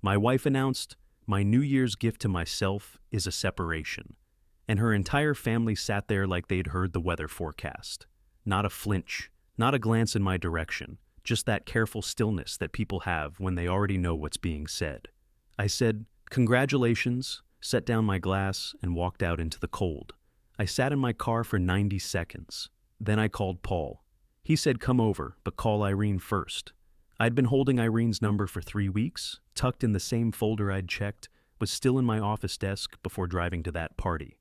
My wife announced, "My New Year's gift to myself is a separation." And her entire family sat there like they'd heard the weather forecast. Not a flinch, not a glance in my direction, just that careful stillness that people have when they already know what's being said. I said, "Congratulations," set down my glass, and walked out into the cold. I sat in my car for 90 seconds. Then I called Paul. He said come over, but call Irene first. I'd been holding Irene's number for 3 weeks, tucked in the same folder I'd checked, was still in my office desk before driving to that party.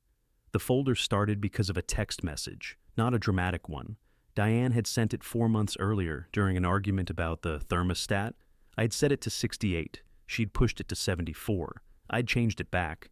The folder started because of a text message, not a dramatic one. Diane had sent it 4 months earlier during an argument about the thermostat. I'd set it to 68. She'd pushed it to 74. I'd changed it back.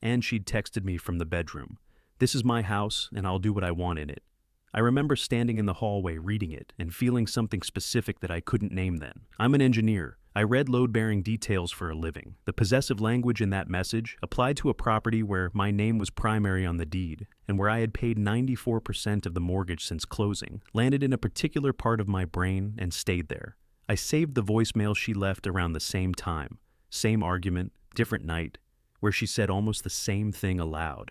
And she'd texted me from the bedroom. "This is my house, and I'll do what I want in it." I remember standing in the hallway reading it and feeling something specific that I couldn't name then. I'm an engineer. I read load-bearing details for a living. The possessive language in that message applied to a property where my name was primary on the deed and where I had paid 94% of the mortgage since closing, landed in a particular part of my brain and stayed there. I saved the voicemail she left around the same time, same argument, different night, where she said almost the same thing aloud.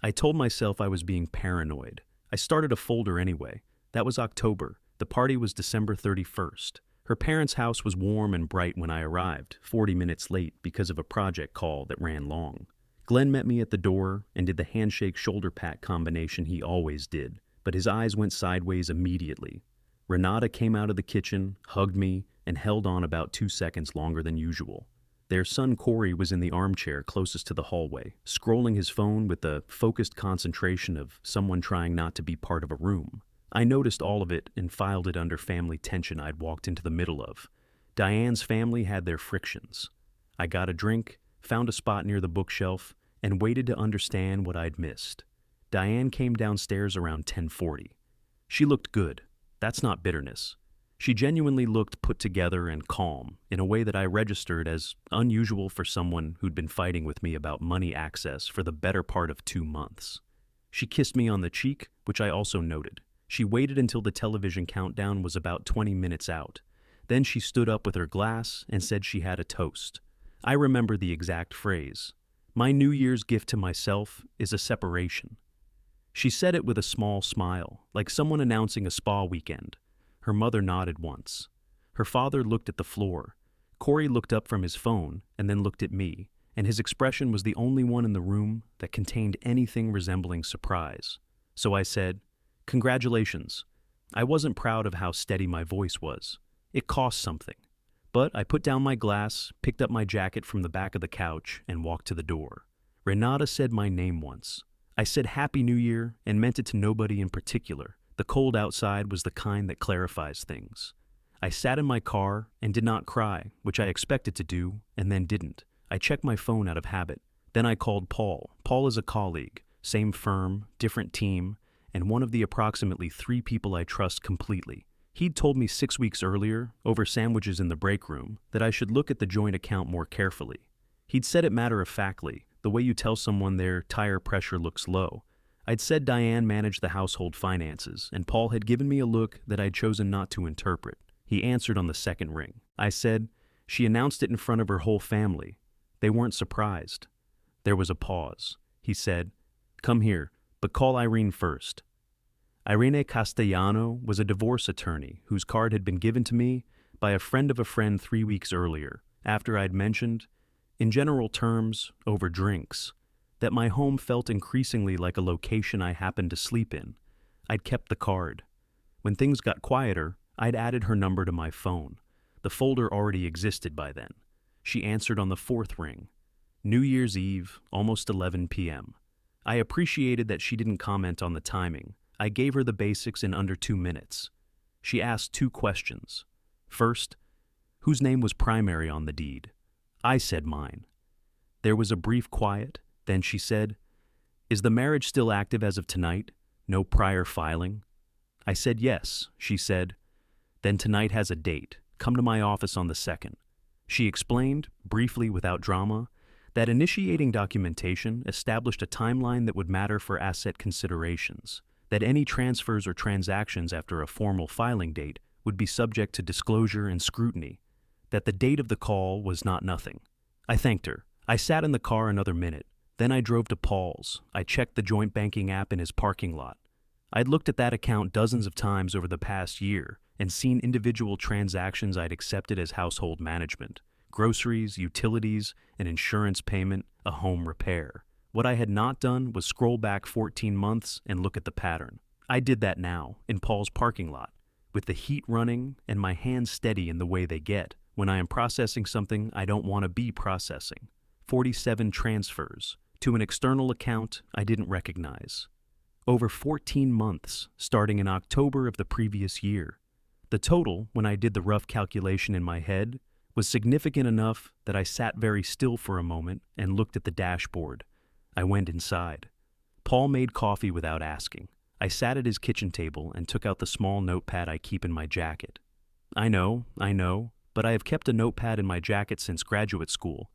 I told myself I was being paranoid. I started a folder anyway. That was October. The party was December 31st. Her parents' house was warm and bright when I arrived, 40 minutes late because of a project call that ran long. Glenn met me at the door and did the handshake shoulder pat combination he always did, but his eyes went sideways immediately. Renata came out of the kitchen, hugged me, and held on about 2 seconds longer than usual. Their son Corey was in the armchair closest to the hallway, scrolling his phone with the focused concentration of someone trying not to be part of a room. I noticed all of it and filed it under family tension I'd walked into the middle of. Diane's family had their frictions. I got a drink, found a spot near the bookshelf, and waited to understand what I'd missed. Diane came downstairs around 10:40. She looked good. That's not bitterness. She genuinely looked put together and calm, in a way that I registered as unusual for someone who'd been fighting with me about money access for the better part of 2 months. She kissed me on the cheek, which I also noted. She waited until the television countdown was about 20 minutes out. Then she stood up with her glass and said she had a toast. I remember the exact phrase. "My New Year's gift to myself is a separation." She said it with a small smile, like someone announcing a spa weekend. Her mother nodded once. Her father looked at the floor. Corey looked up from his phone and then looked at me, and his expression was the only one in the room that contained anything resembling surprise. So I said, "Congratulations." I wasn't proud of how steady my voice was. It cost something. But I put down my glass, picked up my jacket from the back of the couch, and walked to the door. Renata said my name once. I said Happy New Year and meant it to nobody in particular. The cold outside was the kind that clarifies things. I sat in my car and did not cry, which I expected to do, and then didn't. I checked my phone out of habit. Then I called Paul. Paul is a colleague, same firm, different team, and one of the approximately 3 people I trust completely. He'd told me 6 weeks earlier, over sandwiches in the break room, that I should look at the joint account more carefully. He'd said it matter-of-factly, the way you tell someone their tire pressure looks low. I'd said Diane managed the household finances, and Paul had given me a look that I'd chosen not to interpret. He answered on the second ring. I said, "She announced it in front of her whole family." They weren't surprised. There was a pause. He said, "Come here, but call Irene first." Irene Castellano was a divorce attorney whose card had been given to me by a friend of a friend 3 weeks earlier, after I'd mentioned, in general terms, over drinks, that my home felt increasingly like a location I happened to sleep in. I'd kept the card. When things got quieter, I'd added her number to my phone. The folder already existed by then. She answered on the 4th ring. New Year's Eve, almost 11 p.m. I appreciated that she didn't comment on the timing. I gave her the basics in under 2 minutes. She asked 2 questions. First, whose name was primary on the deed? I said mine. There was a brief quiet. Then she said, "Is the marriage still active as of tonight? No prior filing?" I said yes. She said, "Then tonight has a date. Come to my office on the 2nd. She explained, briefly without drama, that initiating documentation established a timeline that would matter for asset considerations, that any transfers or transactions after a formal filing date would be subject to disclosure and scrutiny, that the date of the call was not nothing. I thanked her. I sat in the car another minute. Then I drove to Paul's. I checked the joint banking app in his parking lot. I'd looked at that account dozens of times over the past year and seen individual transactions I'd accepted as household management: groceries, utilities, an insurance payment, a home repair. What I had not done was scroll back 14 months and look at the pattern. I did that now, in Paul's parking lot, with the heat running and my hands steady in the way they get when I am processing something I don't want to be processing. 47 transfers to an external account I didn't recognize. Over 14 months, starting in October of the previous year. The total, when I did the rough calculation in my head, was significant enough that I sat very still for a moment and looked at the dashboard. I went inside. Paul made coffee without asking. I sat at his kitchen table and took out the small notepad I keep in my jacket. I know, but I have kept a notepad in my jacket since graduate school,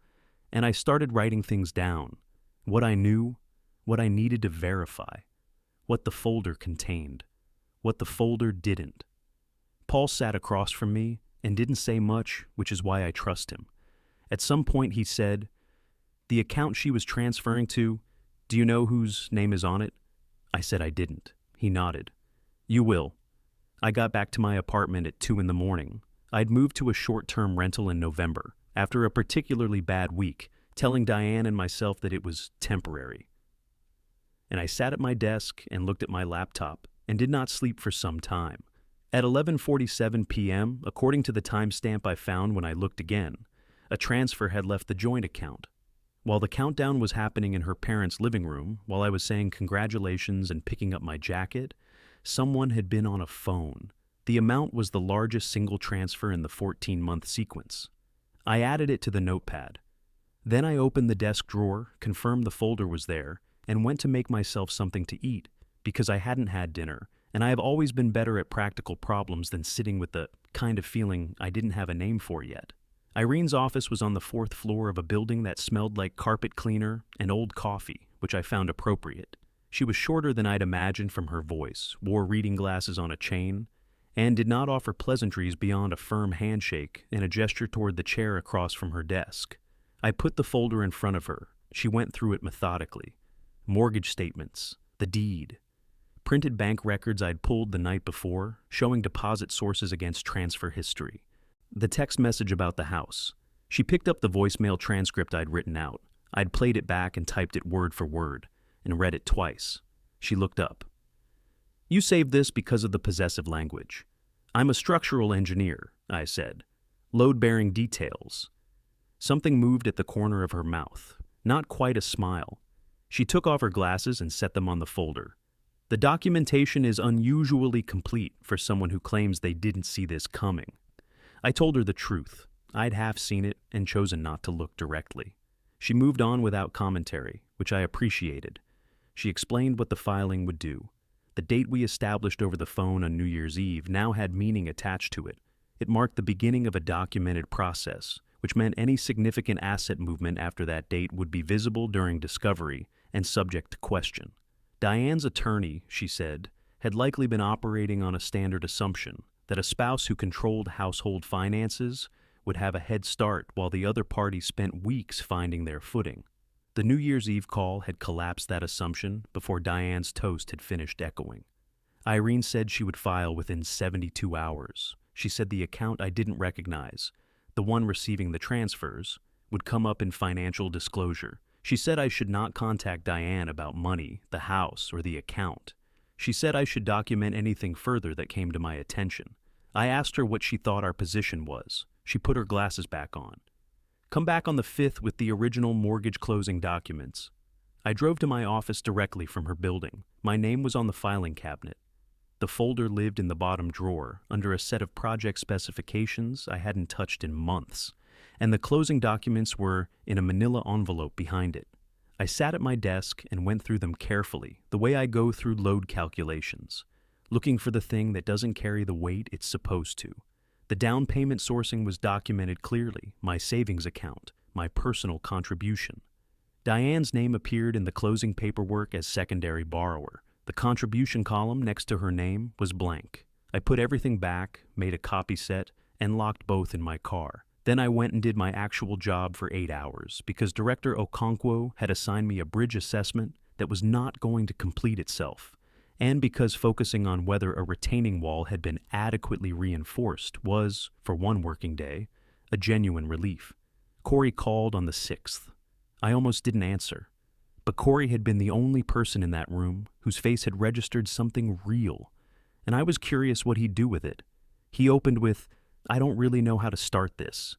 and I started writing things down. What I knew, what I needed to verify, what the folder contained, what the folder didn't. Paul sat across from me and didn't say much, which is why I trust him. At some point he said, "The account she was transferring to, do you know whose name is on it?" I said I didn't. He nodded. "You will." I got back to my apartment at 2 a.m. I'd moved to a short-term rental in November, after a particularly bad week, telling Diane and myself that it was temporary. And I sat at my desk and looked at my laptop and did not sleep for some time. At 11:47 p.m., according to the timestamp I found when I looked again, a transfer had left the joint account. While the countdown was happening in her parents' living room, while I was saying congratulations and picking up my jacket, someone had been on a phone. The amount was the largest single transfer in the 14-month sequence. I added it to the notepad. Then I opened the desk drawer, confirmed the folder was there, and went to make myself something to eat, because I hadn't had dinner, and I have always been better at practical problems than sitting with the kind of feeling I didn't have a name for yet. Irene's office was on the 4th floor of a building that smelled like carpet cleaner and old coffee, which I found appropriate. She was shorter than I'd imagined from her voice, wore reading glasses on a chain, and did not offer pleasantries beyond a firm handshake and a gesture toward the chair across from her desk. I put the folder in front of her. She went through it methodically. Mortgage statements, the deed, printed bank records I'd pulled the night before, showing deposit sources against transfer history. The text message about the house. She picked up the voicemail transcript I'd written out. I'd played it back and typed it word for word, and read it twice. She looked up. "You saved this because of the possessive language. I'm a structural engineer," I said. "Load-bearing details." Something moved at the corner of her mouth. Not quite a smile. She took off her glasses and set them on the folder. "The documentation is unusually complete for someone who claims they didn't see this coming." I told her the truth. I'd half seen it and chosen not to look directly. She moved on without commentary, which I appreciated. She explained what the filing would do. The date we established over the phone on New Year's Eve now had meaning attached to it. It marked the beginning of a documented process, which meant any significant asset movement after that date would be visible during discovery and subject to question. Diane's attorney, she said, had likely been operating on a standard assumption that a spouse who controlled household finances would have a head start while the other party spent weeks finding their footing. The New Year's Eve call had collapsed that assumption before Diane's toast had finished echoing. Irene said she would file within 72 hours. She said the account I didn't recognize, the one receiving the transfers, would come up in financial disclosure. She said I should not contact Diane about money, the house, or the account. She said I should document anything further that came to my attention. I asked her what she thought our position was. She put her glasses back on. "Come back on the 5th with the original mortgage closing documents." I drove to my office directly from her building. My name was on the filing cabinet. The folder lived in the bottom drawer, under a set of project specifications I hadn't touched in months, and the closing documents were in a manila envelope behind it. I sat at my desk and went through them carefully, the way I go through load calculations, looking for the thing that doesn't carry the weight it's supposed to. The down payment sourcing was documented clearly, my savings account, my personal contribution. Diane's name appeared in the closing paperwork as secondary borrower. The contribution column next to her name was blank. I put everything back, made a copy set, and locked both in my car. Then I went and did my actual job for 8 hours because Director Okonkwo had assigned me a bridge assessment that was not going to complete itself, and because focusing on whether a retaining wall had been adequately reinforced was, for one working day, a genuine relief. Corey called on the 6th. I almost didn't answer, but Corey had been the only person in that room whose face had registered something real, and I was curious what he'd do with it. He opened with, "I don't really know how to start this,"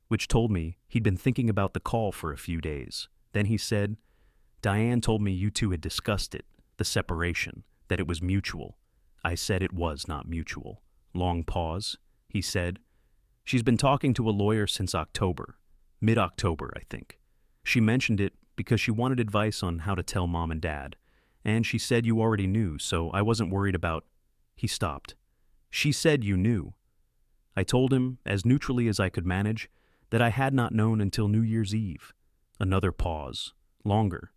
which told me he'd been thinking about the call for a few days. Then he said, "Diane told me you two had discussed it, the separation, that it was mutual." I said it was not mutual. Long pause. He said, "She's been talking to a lawyer since October. Mid-October, I think. She mentioned it because she wanted advice on how to tell Mom and Dad, and she said you already knew, so I wasn't worried about—" He stopped. "She said you knew." I told him, as neutrally as I could manage, that I had not known until New Year's Eve. Another pause. Longer.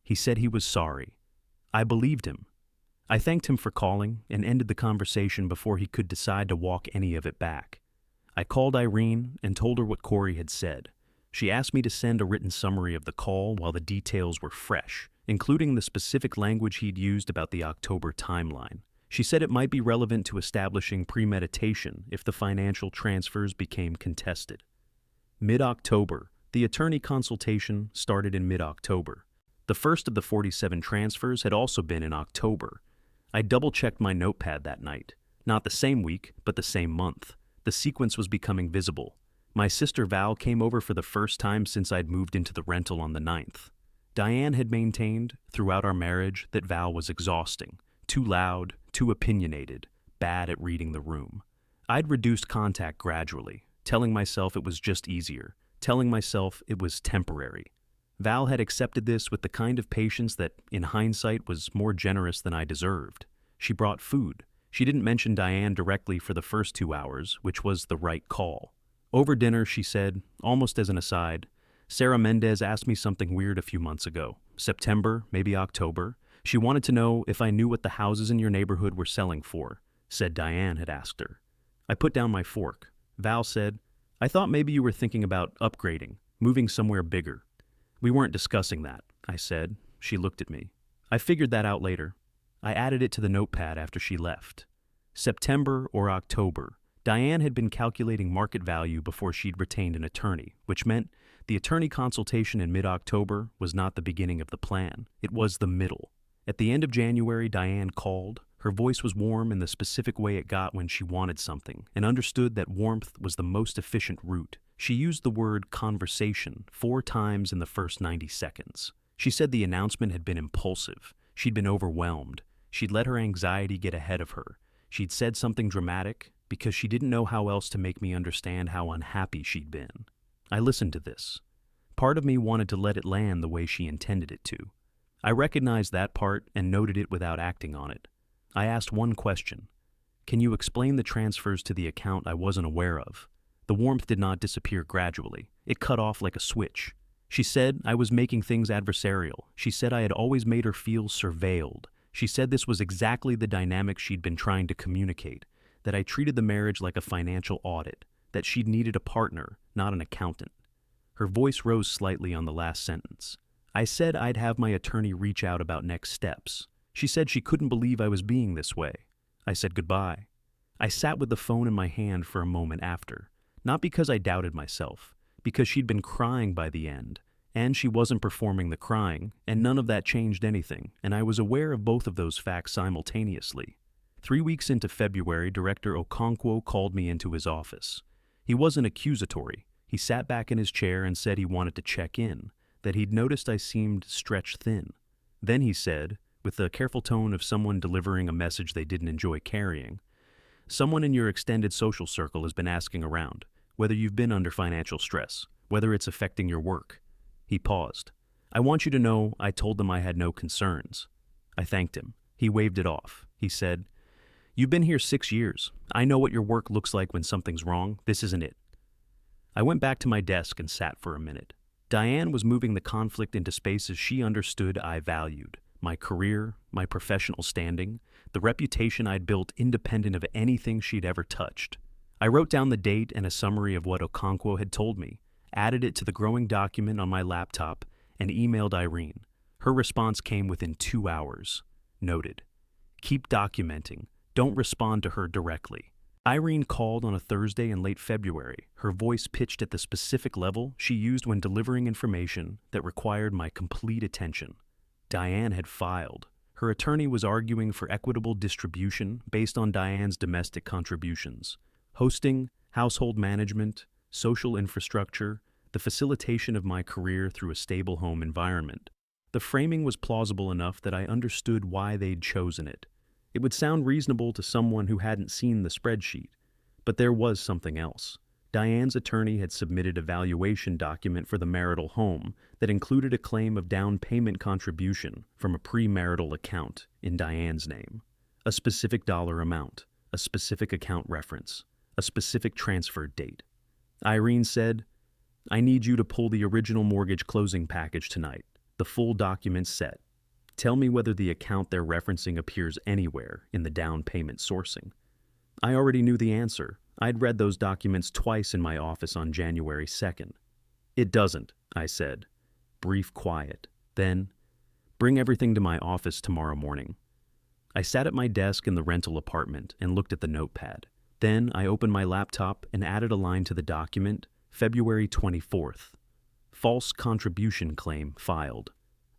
He said he was sorry. I believed him. I thanked him for calling and ended the conversation before he could decide to walk any of it back. I called Irene and told her what Corey had said. She asked me to send a written summary of the call while the details were fresh, including the specific language he'd used about the October timeline. She said it might be relevant to establishing premeditation if the financial transfers became contested. Mid-October. The attorney consultation started in mid-October. The first of the 47 transfers had also been in October. I double-checked my notepad that night. Not the same week, but the same month. The sequence was becoming visible. My sister Val came over for the first time since I'd moved into the rental on the 9th. Diane had maintained, throughout our marriage, that Val was exhausting, too loud, too opinionated, bad at reading the room. I'd reduced contact gradually, telling myself it was just easier, telling myself it was temporary. Val had accepted this with the kind of patience that, in hindsight, was more generous than I deserved. She brought food. She didn't mention Diane directly for the first 2 hours, which was the right call. Over dinner, she said, almost as an aside, "Sarah Mendez asked me something weird a few months ago. September, maybe October. She wanted to know if I knew what the houses in your neighborhood were selling for," said Diane had asked her. I put down my fork. Val said, "I thought maybe you were thinking about upgrading, moving somewhere bigger." "We weren't discussing that," I said. She looked at me. "I figured that out later." I added it to the notepad after she left. September or October. Diane had been calculating market value before she'd retained an attorney, which meant the attorney consultation in mid-October was not the beginning of the plan. It was the middle. At the end of January, Diane called. Her voice was warm in the specific way it got when she wanted something, and understood that warmth was the most efficient route. She used the word conversation 4 times in the first 90 seconds. She said the announcement had been impulsive. She'd been overwhelmed. She'd let her anxiety get ahead of her. She'd said something dramatic because she didn't know how else to make me understand how unhappy she'd been. I listened to this. Part of me wanted to let it land the way she intended it to. I recognized that part and noted it without acting on it. I asked one question. "Can you explain the transfers to the account I wasn't aware of?" The warmth did not disappear gradually. It cut off like a switch. She said I was making things adversarial. She said I had always made her feel surveilled. She said this was exactly the dynamic she'd been trying to communicate, that I treated the marriage like a financial audit, that she'd needed a partner, not an accountant. Her voice rose slightly on the last sentence. I said I'd have my attorney reach out about next steps. She said she couldn't believe I was being this way. I said goodbye. I sat with the phone in my hand for a moment after, not because I doubted myself, because she'd been crying by the end, and she wasn't performing the crying, and none of that changed anything, and I was aware of both of those facts simultaneously. 3 weeks into February, Director Okonkwo called me into his office. He wasn't accusatory. He sat back in his chair and said he wanted to check in, that he'd noticed I seemed stretched thin. Then he said, with the careful tone of someone delivering a message they didn't enjoy carrying, "Someone in your extended social circle has been asking around, whether you've been under financial stress, whether it's affecting your work." He paused. "I want you to know I told them I had no concerns." I thanked him. He waved it off. He said, "You've been here 6 years. I know what your work looks like when something's wrong. This isn't it." I went back to my desk and sat for a minute. Diane was moving the conflict into spaces she understood I valued. My career, my professional standing, the reputation I'd built independent of anything she'd ever touched. I wrote down the date and a summary of what Okonkwo had told me, added it to the growing document on my laptop, and emailed Irene. Her response came within 2 hours. Noted. Keep documenting. Don't respond to her directly. Irene called on a Thursday in late February, her voice pitched at the specific level she used when delivering information that required my complete attention. Diane had filed. Her attorney was arguing for equitable distribution based on Diane's domestic contributions. Hosting, household management, social infrastructure, the facilitation of my career through a stable home environment. The framing was plausible enough that I understood why they'd chosen it. It would sound reasonable to someone who hadn't seen the spreadsheet. But there was something else. Diane's attorney had submitted a valuation document for the marital home that included a claim of down payment contribution from a premarital account in Diane's name. A specific dollar amount, a specific account reference, a specific transfer date. Irene said, "I need you to pull the original mortgage closing package tonight, the full document set. Tell me whether the account they're referencing appears anywhere in the down payment sourcing." I already knew the answer. I'd read those documents twice in my office on January 2nd. "It doesn't," I said. Brief quiet. Then, "Bring everything to my office tomorrow morning." I sat at my desk in the rental apartment and looked at the notepad. Then I opened my laptop and added a line to the document, February 24th. False contribution claim filed.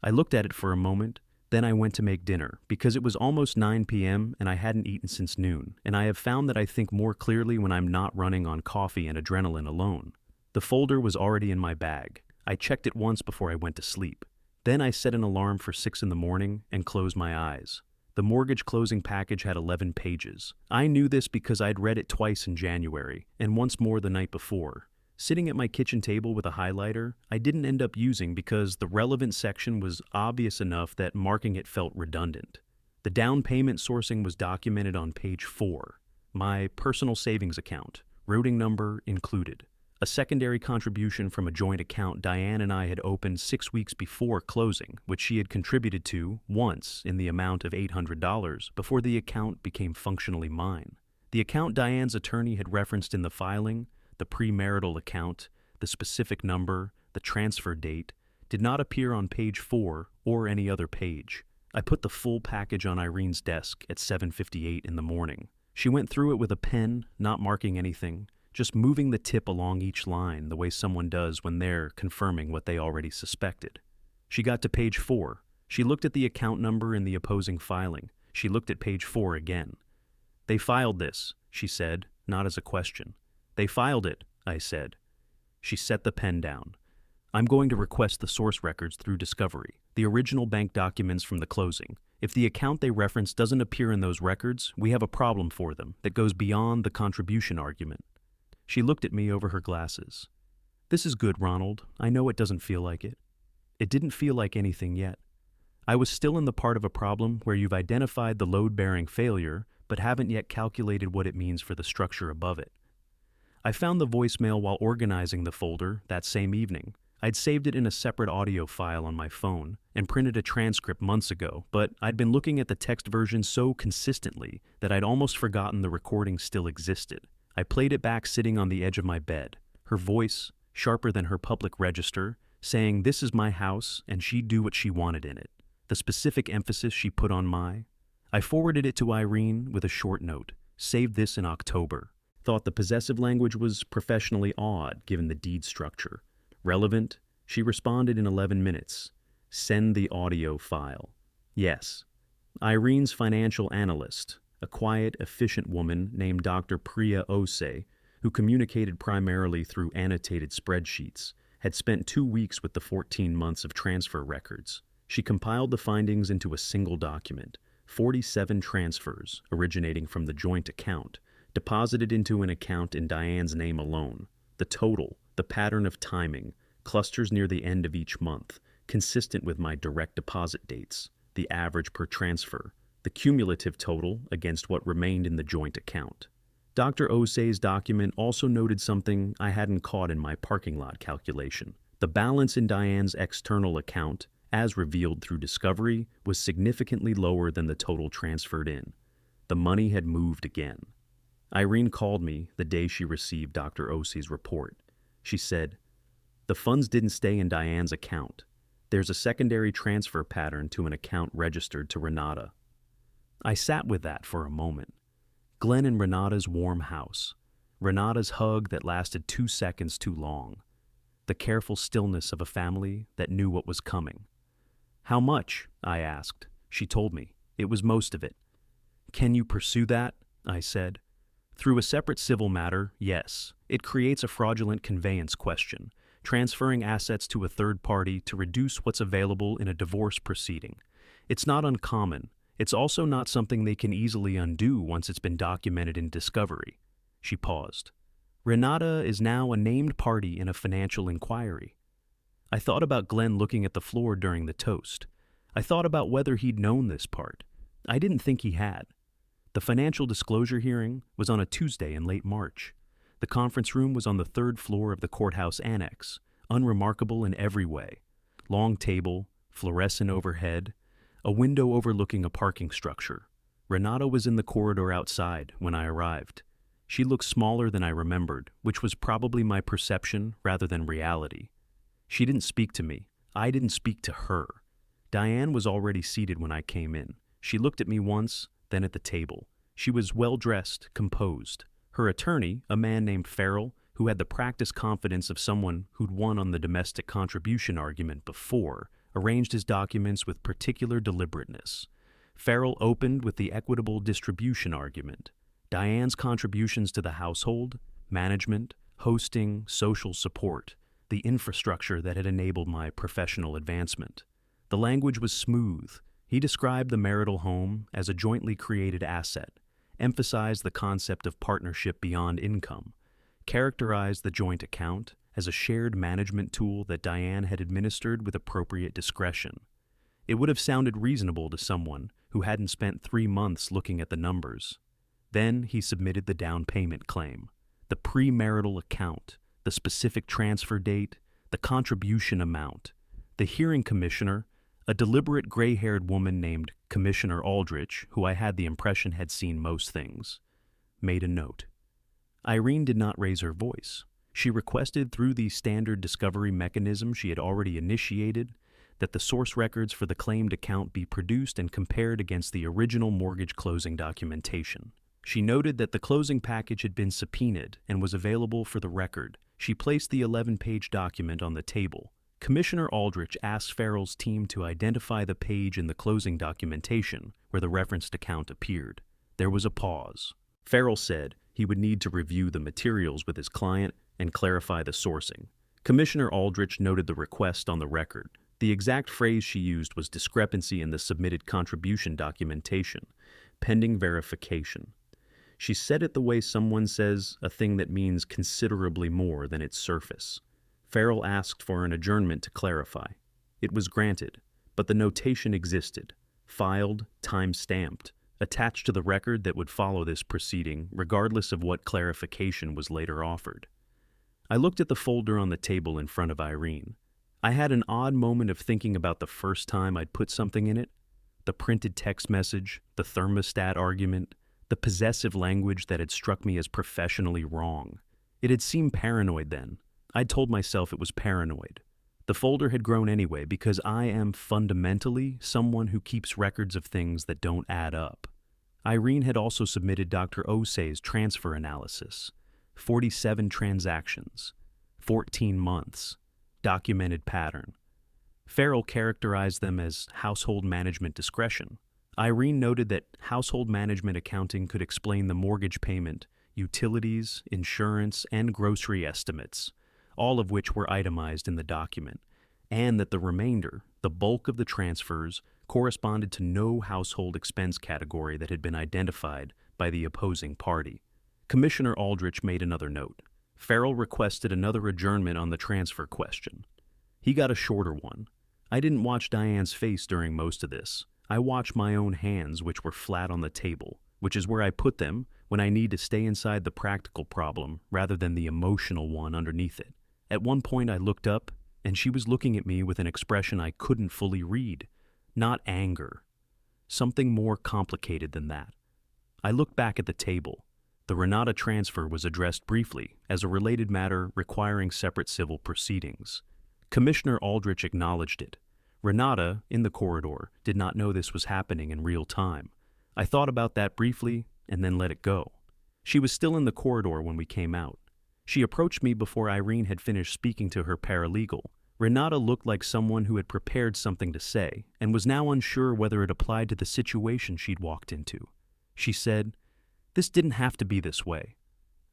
I looked at it for a moment. Then I went to make dinner, because it was almost 9 p.m. and I hadn't eaten since noon, and I have found that I think more clearly when I'm not running on coffee and adrenaline alone. The folder was already in my bag. I checked it once before I went to sleep. Then I set an alarm for 6 in the morning and closed my eyes. The mortgage closing package had 11 pages. I knew this because I'd read it twice in January, and once more the night before. Sitting at my kitchen table with a highlighter, I didn't end up using because the relevant section was obvious enough that marking it felt redundant. The down payment sourcing was documented on page 4. My personal savings account, routing number included. A secondary contribution from a joint account Diane and I had opened 6 weeks before closing, which she had contributed to once in the amount of $800 before the account became functionally mine. The account Diane's attorney had referenced in the filing, the premarital account, the specific number, the transfer date, did not appear on page 4 or any other page. I put the full package on Irene's desk at 7:58 in the morning. She went through it with a pen, not marking anything, just moving the tip along each line the way someone does when they're confirming what they already suspected. She got to page 4. She looked at the account number in the opposing filing. She looked at page 4 again. "They filed this," she said, not as a question. "They filed it," I said. She set the pen down. "I'm going to request the source records through discovery, the original bank documents from the closing. If the account they reference doesn't appear in those records, we have a problem for them that goes beyond the contribution argument." She looked at me over her glasses. "This is good, Ronald. I know it doesn't feel like it." It didn't feel like anything yet. I was still in the part of a problem where you've identified the load-bearing failure, but haven't yet calculated what it means for the structure above it. I found the voicemail while organizing the folder that same evening. I'd saved it in a separate audio file on my phone and printed a transcript months ago, but I'd been looking at the text version so consistently that I'd almost forgotten the recording still existed. I played it back sitting on the edge of my bed, her voice, sharper than her public register, saying this is my house and she'd do what she wanted in it. The specific emphasis she put on my. I forwarded it to Irene with a short note. Saved this in October. Thought the possessive language was professionally odd given the deed structure. Relevant? She responded in 11 minutes. Send the audio file. Yes. Irene's financial analyst, a quiet, efficient woman named Dr. Priya Ose, who communicated primarily through annotated spreadsheets, had spent 2 weeks with the 14 months of transfer records. She compiled the findings into a single document, 47 transfers originating from the joint account, deposited into an account in Diane's name alone. The total, the pattern of timing, clusters near the end of each month, consistent with my direct deposit dates, the average per transfer, the cumulative total against what remained in the joint account. Dr. Ose's document also noted something I hadn't caught in my parking lot calculation. The balance in Diane's external account, as revealed through discovery, was significantly lower than the total transferred in. The money had moved again. Irene called me the day she received Dr. Osei's report. She said, "The funds didn't stay in Diane's account. There's a secondary transfer pattern to an account registered to Renata." I sat with that for a moment. Glenn and Renata's warm house. Renata's hug that lasted 2 seconds too long. The careful stillness of a family that knew what was coming. "How much?" I asked. She told me. It was most of it. "Can you pursue that?" I said. "Through a separate civil matter, yes. It creates a fraudulent conveyance question, transferring assets to a third party to reduce what's available in a divorce proceeding. It's not uncommon. It's also not something they can easily undo once it's been documented in discovery." She paused. "Renata is now a named party in a financial inquiry." I thought about Glenn looking at the floor during the toast. I thought about whether he'd known this part. I didn't think he had. The financial disclosure hearing was on a Tuesday in late March. The conference room was on the 3rd floor of the courthouse annex, unremarkable in every way. Long table, fluorescent overhead, a window overlooking a parking structure. Renata was in the corridor outside when I arrived. She looked smaller than I remembered, which was probably my perception rather than reality. She didn't speak to me. I didn't speak to her. Diane was already seated when I came in. She looked at me once, then at the table. She was well-dressed, composed. Her attorney, a man named Farrell, who had the practiced confidence of someone who'd won on the domestic contribution argument before, arranged his documents with particular deliberateness. Farrell opened with the equitable distribution argument. Diane's contributions to the household, management, hosting, social support, the infrastructure that had enabled my professional advancement. The language was smooth. He described the marital home as a jointly created asset, emphasized the concept of partnership beyond income, characterized the joint account as a shared management tool that Diane had administered with appropriate discretion. It would have sounded reasonable to someone who hadn't spent 3 months looking at the numbers. Then he submitted the down payment claim, the premarital account, the specific transfer date, the contribution amount. The hearing commissioner, a deliberate gray-haired woman named Commissioner Aldrich, who I had the impression had seen most things, made a note. Irene did not raise her voice. She requested through the standard discovery mechanism she had already initiated that the source records for the claimed account be produced and compared against the original mortgage closing documentation. She noted that the closing package had been subpoenaed and was available for the record. She placed the 11-page document on the table. Commissioner Aldrich asked Farrell's team to identify the page in the closing documentation where the referenced account appeared. There was a pause. Farrell said he would need to review the materials with his client and clarify the sourcing. Commissioner Aldrich noted the request on the record. The exact phrase she used was discrepancy in the submitted contribution documentation, pending verification. She said it the way someone says a thing that means considerably more than its surface. Farrell asked for an adjournment to clarify. It was granted, but the notation existed, filed, time-stamped, attached to the record that would follow this proceeding, regardless of what clarification was later offered. I looked at the folder on the table in front of Irene. I had an odd moment of thinking about the first time I'd put something in it. The printed text message, the thermostat argument, the possessive language that had struck me as professionally wrong. It had seemed paranoid then. I'd told myself it was paranoid. The folder had grown anyway because I am fundamentally someone who keeps records of things that don't add up. Irene had also submitted Dr. Osei's transfer analysis. 47 transactions, 14 months, documented pattern. Farrell characterized them as household management discretion. Irene noted that household management accounting could explain the mortgage payment, utilities, insurance, and grocery estimates, all of which were itemized in the document, and that the remainder, the bulk of the transfers, corresponded to no household expense category that had been identified by the opposing party. Commissioner Aldrich made another note. Farrell requested another adjournment on the transfer question. He got a shorter one. I didn't watch Diane's face during most of this. I watched my own hands, which were flat on the table, which is where I put them when I need to stay inside the practical problem rather than the emotional one underneath it. At one point I looked up, and she was looking at me with an expression I couldn't fully read. Not anger. Something more complicated than that. I looked back at the table. The Renata transfer was addressed briefly as a related matter requiring separate civil proceedings. Commissioner Aldrich acknowledged it. Renata, in the corridor, did not know this was happening in real time. I thought about that briefly and then let it go. She was still in the corridor when we came out. She approached me before Irene had finished speaking to her paralegal. Renata looked like someone who had prepared something to say and was now unsure whether it applied to the situation she'd walked into. She said, "This didn't have to be this way."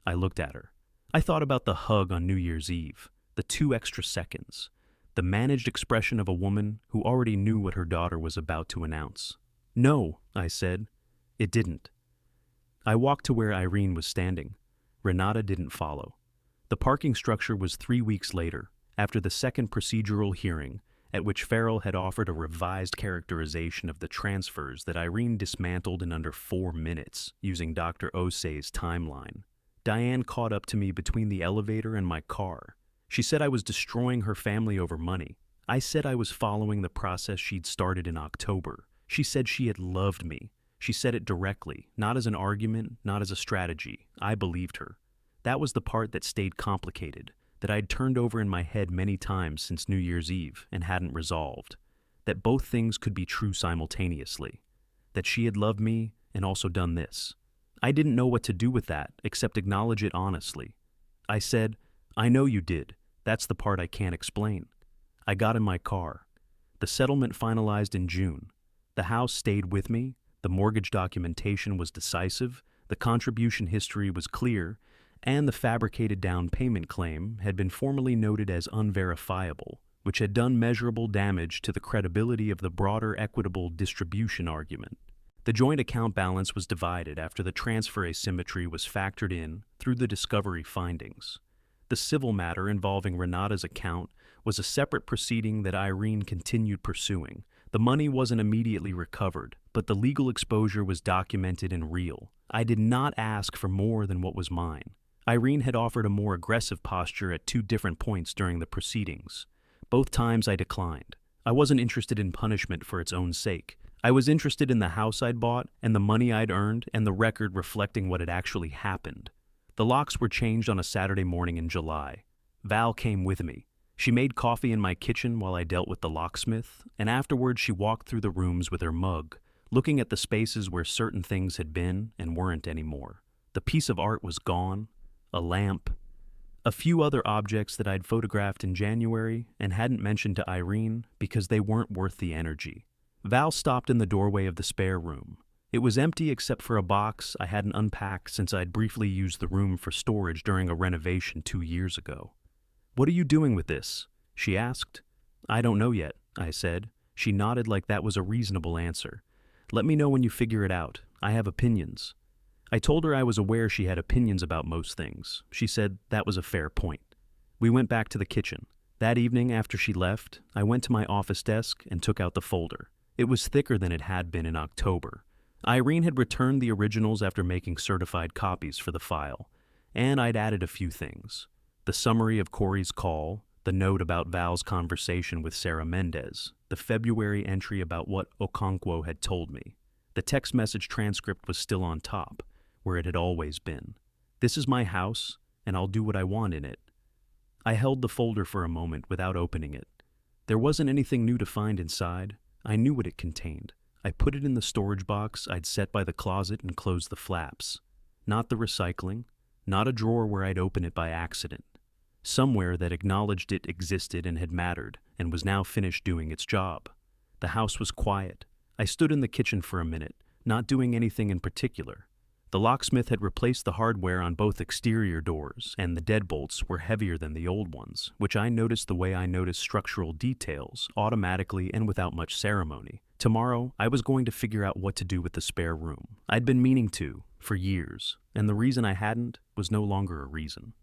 I looked at her. I thought about the hug on New Year's Eve, the 2 extra seconds, the managed expression of a woman who already knew what her daughter was about to announce. "No," I said, "it didn't." I walked to where Irene was standing. Renata didn't follow. The parking structure was 3 weeks later, after the second procedural hearing, at which Farrell had offered a revised characterization of the transfers that Irene dismantled in under 4 minutes, using Dr. Osei's timeline. Diane caught up to me between the elevator and my car. She said I was destroying her family over money. I said I was following the process she'd started in October. She said she had loved me. She said it directly, not as an argument, not as a strategy. I believed her. That was the part that stayed complicated, that I'd turned over in my head many times since New Year's Eve and hadn't resolved. That both things could be true simultaneously. That she had loved me and also done this. I didn't know what to do with that except acknowledge it honestly. I said, "I know you did. That's the part I can't explain." I got in my car. The settlement finalized in June. The house stayed with me. The mortgage documentation was decisive. The contribution history was clear. And the fabricated down payment claim had been formally noted as unverifiable, which had done measurable damage to the credibility of the broader equitable distribution argument. The joint account balance was divided after the transfer asymmetry was factored in through the discovery findings. The civil matter involving Renata's account was a separate proceeding that Irene continued pursuing. The money wasn't immediately recovered, but the legal exposure was documented and real. I did not ask for more than what was mine. Irene had offered a more aggressive posture at 2 different points during the proceedings. Both times I declined. I wasn't interested in punishment for its own sake. I was interested in the house I'd bought and the money I'd earned and the record reflecting what had actually happened. The locks were changed on a Saturday morning in July. Val came with me. She made coffee in my kitchen while I dealt with the locksmith, and afterwards she walked through the rooms with her mug, looking at the spaces where certain things had been and weren't anymore. The piece of art was gone, a lamp, a few other objects that I'd photographed in January and hadn't mentioned to Irene because they weren't worth the energy. Val stopped in the doorway of the spare room. It was empty except for a box I hadn't unpacked since I'd briefly used the room for storage during a renovation 2 years ago. "What are you doing with this?" she asked. "I don't know yet," I said. She nodded like that was a reasonable answer. "Let me know when you figure it out. I have opinions." I told her I was aware she had opinions about most things. She said that was a fair point. We went back to the kitchen. That evening, after she left, I went to my office desk and took out the folder. It was thicker than it had been in October. Irene had returned the originals after making certified copies for the file, and I'd added a few things. The summary of Corey's call, the note about Val's conversation with Sarah Mendez, the February entry about what Okonkwo had told me. The text message transcript was still on top, where it had always been. This is my house, and I'll do what I want in it. I held the folder for a moment without opening it. There wasn't anything new to find inside. I knew what it contained. I put it in the storage box I'd set by the closet and closed the flaps. Not the recycling, not a drawer where I'd open it by accident. Somewhere that acknowledged it existed and had mattered, and was now finished doing its job. The house was quiet. I stood in the kitchen for a minute, not doing anything in particular. The locksmith had replaced the hardware on both exterior doors, and the deadbolts were heavier than the old ones, which I noticed the way I noticed structural details, automatically and without much ceremony. Tomorrow, I was going to figure out what to do with the spare room. I'd been meaning to, for years, and the reason I hadn't was no longer a reason.